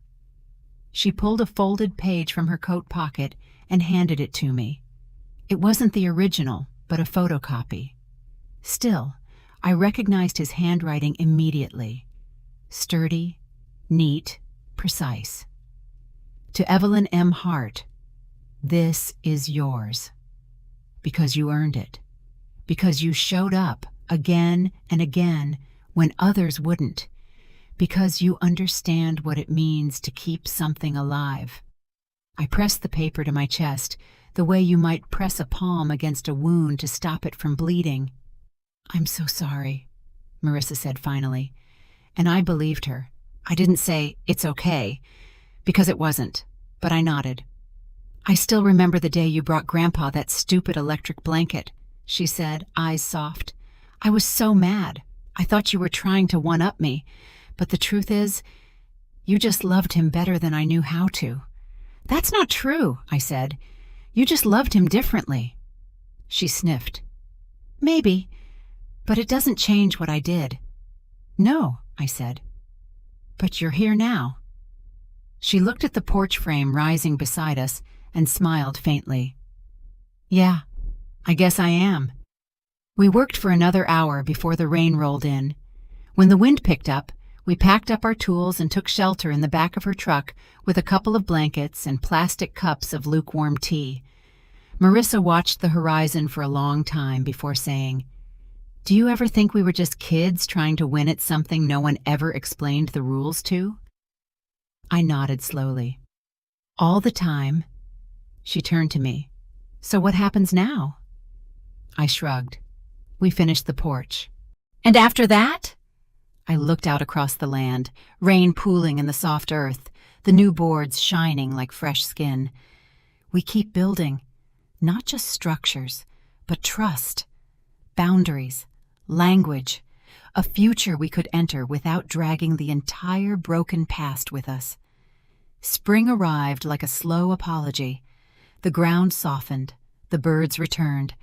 Speaker 1: She pulled a folded page from her coat pocket and handed it to me. It wasn't the original, but a photocopy. Still, I recognized his handwriting immediately. Sturdy, neat, precise. "To Evelyn M. Hart, this is yours. Because you earned it. Because you showed up again and again when others wouldn't. Because you understand what it means to keep something alive. I pressed the paper to my chest, the way you might press a palm against a wound to stop it from bleeding. "I'm so sorry," Marissa said finally, and I believed her. I didn't say, "It's okay," because it wasn't, but I nodded. "I still remember the day you brought Grandpa that stupid electric blanket," she said, eyes soft. "I was so mad. I thought you were trying to one-up me, but the truth is, you just loved him better than I knew how to." "That's not true," I said. "You just loved him differently." She sniffed. "Maybe, but it doesn't change what I did." "No," I said. "But you're here now." She looked at the porch frame rising beside us and smiled faintly. "Yeah, I guess I am." We worked for another hour before the rain rolled in. When the wind picked up, we packed up our tools and took shelter in the back of her truck with a couple of blankets and plastic cups of lukewarm tea. Marissa watched the horizon for a long time before saying, "Do you ever think we were just kids trying to win at something no one ever explained the rules to?" I nodded slowly. "All the time." She turned to me. "So what happens now?" I shrugged. We finished the porch. "And after that?" I looked out across the land, rain pooling in the soft earth, the new boards shining like fresh skin. "We keep building, not just structures, but trust, boundaries, language, a future we could enter without dragging the entire broken past with us." Spring arrived like a slow apology. The ground softened, the birds returned,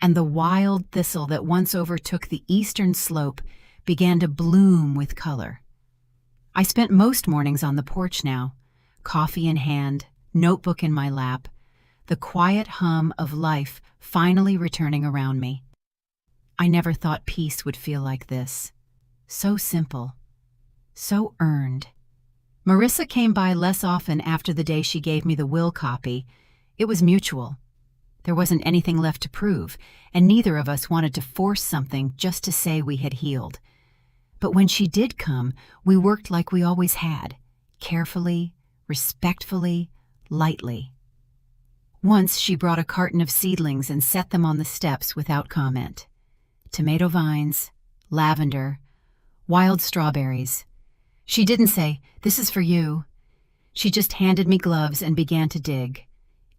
Speaker 1: and the wild thistle that once overtook the eastern slope began to bloom with color. I spent most mornings on the porch now, coffee in hand, notebook in my lap, the quiet hum of life finally returning around me. I never thought peace would feel like this. So simple, so earned. Marissa came by less often after the day she gave me the will copy. It was mutual. There wasn't anything left to prove, and neither of us wanted to force something just to say we had healed. But when she did come, we worked like we always had, carefully, respectfully, lightly. Once she brought a carton of seedlings and set them on the steps without comment. Tomato vines, lavender, wild strawberries. She didn't say, "This is for you." She just handed me gloves and began to dig.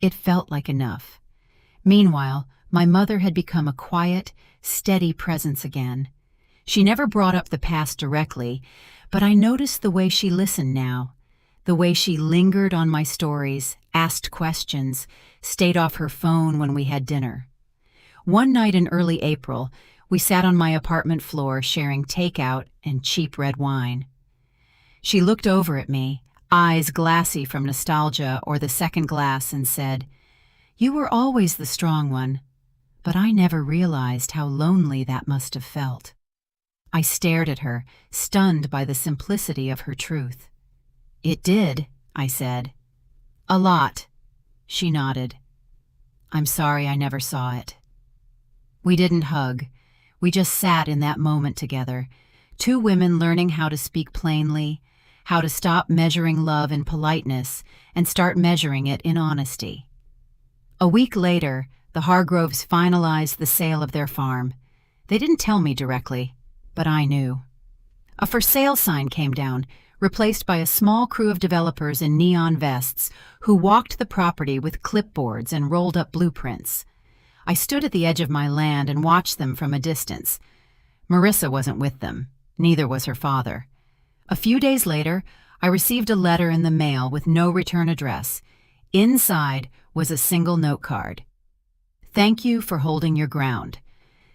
Speaker 1: It felt like enough. Meanwhile, my mother had become a quiet, steady presence again. She never brought up the past directly, but I noticed the way she listened now, the way she lingered on my stories, asked questions, stayed off her phone when we had dinner. One night in early April, we sat on my apartment floor sharing takeout and cheap red wine. She looked over at me, eyes glassy from nostalgia or the second glass, and said, "You were always the strong one, but I never realized how lonely that must have felt." I stared at her, stunned by the simplicity of her truth. "It did," I said. "A lot." She nodded. "I'm sorry I never saw it." We didn't hug. We just sat in that moment together, two women learning how to speak plainly, how to stop measuring love in politeness and start measuring it in honesty. A week later, the Hargroves finalized the sale of their farm. They didn't tell me directly, but I knew. A for sale sign came down, replaced by a small crew of developers in neon vests who walked the property with clipboards and rolled up blueprints. I stood at the edge of my land and watched them from a distance. Marissa wasn't with them. Neither was her father. A few days later, I received a letter in the mail with no return address. Inside was a single note card. "Thank you for holding your ground.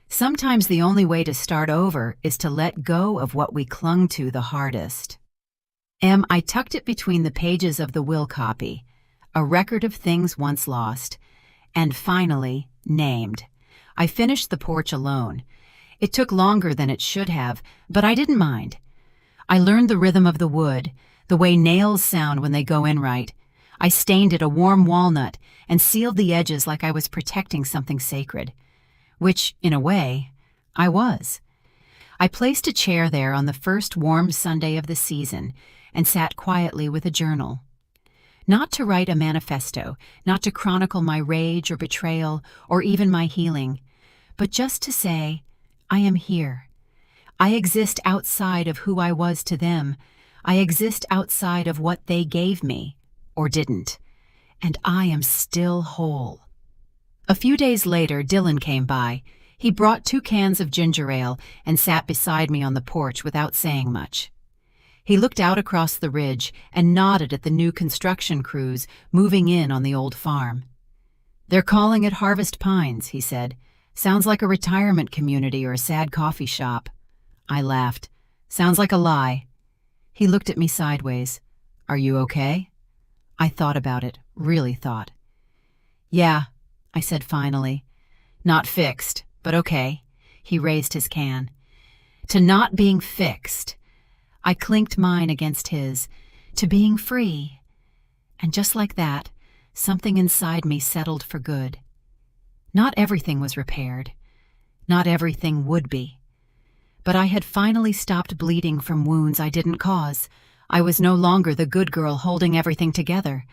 Speaker 1: Sometimes the only way to start over is to let go of what we clung to the hardest." I tucked it between the pages of the will copy, a record of things once lost, and finally named. I finished the porch alone. It took longer than it should have, but I didn't mind. I learned the rhythm of the wood, the way nails sound when they go in right. I stained it a warm walnut and sealed the edges like I was protecting something sacred, which, in a way, I was. I placed a chair there on the first warm Sunday of the season and sat quietly with a journal. Not to write a manifesto, not to chronicle my rage or betrayal or even my healing, but just to say, I am here. I exist outside of who I was to them. I exist outside of what they gave me, or didn't. And I am still whole. A few days later, Dylan came by. He brought 2 cans of ginger ale and sat beside me on the porch without saying much. He looked out across the ridge and nodded at the new construction crews moving in on the old farm. "They're calling it Harvest Pines," he said. "Sounds like a retirement community or a sad coffee shop." I laughed. "Sounds like a lie." He looked at me sideways. "Are you okay?" I thought about it, really thought. "Yeah," I said finally. "Not fixed, but okay." He raised his can. To not being fixed. I clinked mine against his. To being free. And just like that, something inside me settled for good. Not everything was repaired. Not everything would be. But I had finally stopped bleeding from wounds I didn't cause. I was no longer the good girl holding everything together.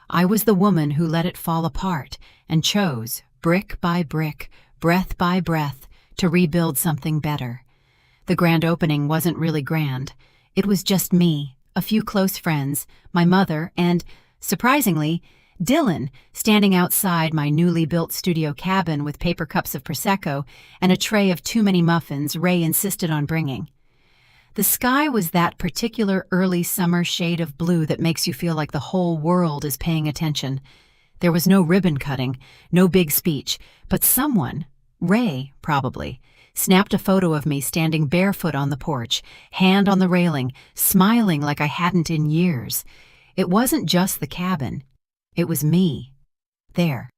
Speaker 1: I was the woman who let it fall apart and chose, brick by brick, breath by breath, to rebuild something better. The grand opening wasn't really grand. It was just me, a few close friends, my mother, and, surprisingly, Dylan, standing outside my newly built studio cabin with paper cups of Prosecco and a tray of too many muffins Ray insisted on bringing. The sky was that particular early summer shade of blue that makes you feel like the whole world is paying attention. There was no ribbon cutting, no big speech, but someone, Ray probably, snapped a photo of me standing barefoot on the porch, hand on the railing, smiling like I hadn't in years. It wasn't just the cabin. It was me. There.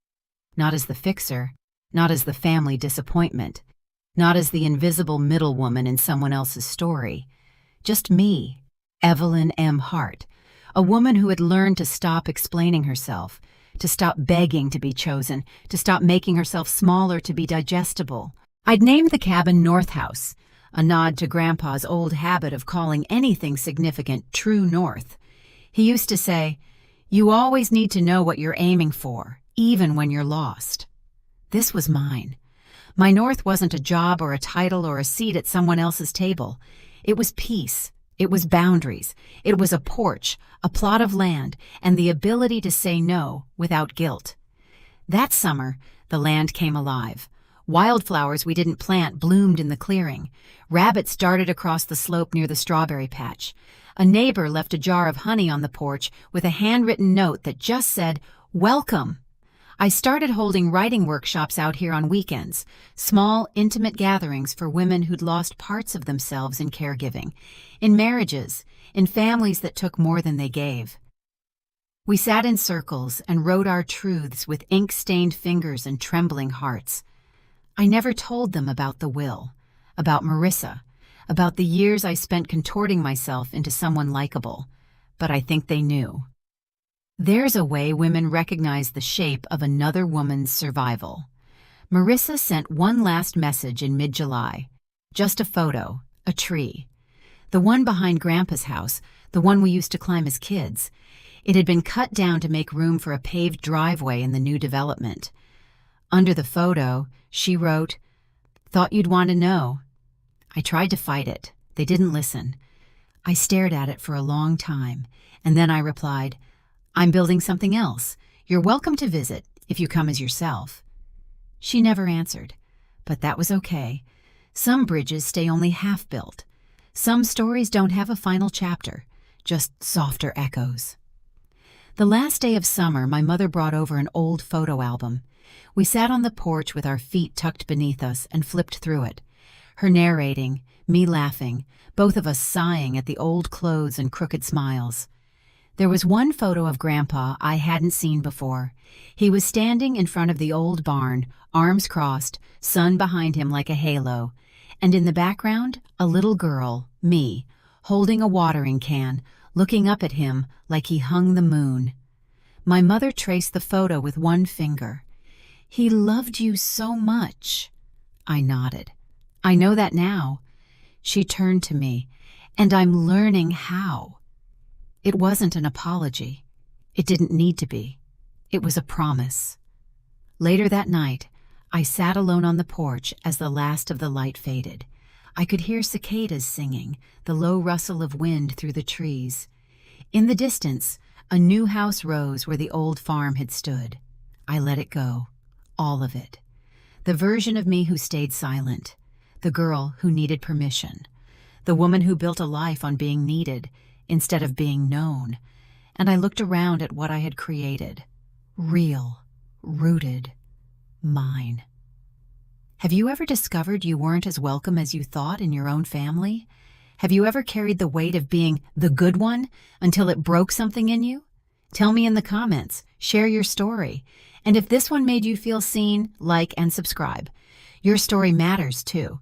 Speaker 1: Not as the fixer, not as the family disappointment, not as the invisible middlewoman in someone else's story. Just me, Evelyn M. Hart, a woman who had learned to stop explaining herself, to stop begging to be chosen, to stop making herself smaller to be digestible. I'd named the cabin North House, a nod to Grandpa's old habit of calling anything significant true north. He used to say, "You always need to know what you're aiming for, even when you're lost." This was mine. My north wasn't a job or a title or a seat at someone else's table. It was peace. It was boundaries. It was a porch, a plot of land, and the ability to say no without guilt. That summer, the land came alive. Wildflowers we didn't plant bloomed in the clearing. Rabbits darted across the slope near the strawberry patch. A neighbor left a jar of honey on the porch with a handwritten note that just said, "Welcome." I started holding writing workshops out here on weekends, small, intimate gatherings for women who'd lost parts of themselves in caregiving, in marriages, in families that took more than they gave. We sat in circles and wrote our truths with ink-stained fingers and trembling hearts. I never told them about the will, about Marissa, about the years I spent contorting myself into someone likable, but I think they knew. There's a way women recognize the shape of another woman's survival. Marissa sent one last message in mid-July. Just a photo, a tree. The one behind Grandpa's house, the one we used to climb as kids. It had been cut down to make room for a paved driveway in the new development. Under the photo, she wrote, "Thought you'd want to know." I tried to fight it. They didn't listen. I stared at it for a long time, and then I replied, "I'm building something else. You're welcome to visit, if you come as yourself." She never answered, but that was okay. Some bridges stay only half built. Some stories don't have a final chapter, just softer echoes. The last day of summer, my mother brought over an old photo album. We sat on the porch with our feet tucked beneath us and flipped through it. Her narrating, me laughing, both of us sighing at the old clothes and crooked smiles. There was one photo of Grandpa I hadn't seen before. He was standing in front of the old barn, arms crossed, sun behind him like a halo, and in the background, a little girl, me, holding a watering can, looking up at him like he hung the moon. My mother traced the photo with one finger. "He loved you so much." I nodded. "I know that now." She turned to me, and I'm learning how. It wasn't an apology. It didn't need to be. It was a promise. Later that night, I sat alone on the porch as the last of the light faded. I could hear cicadas singing, the low rustle of wind through the trees. In the distance, a new house rose where the old farm had stood. I let it go, all of it. The version of me who stayed silent, the girl who needed permission, the woman who built a life on being needed instead of being known. And I looked around at what I had created. Real, rooted, mine. Have you ever discovered you weren't as welcome as you thought in your own family? Have you ever carried the weight of being the good one until it broke something in you? Tell me in the comments, share your story. And if this one made you feel seen, like and subscribe. Your story matters too.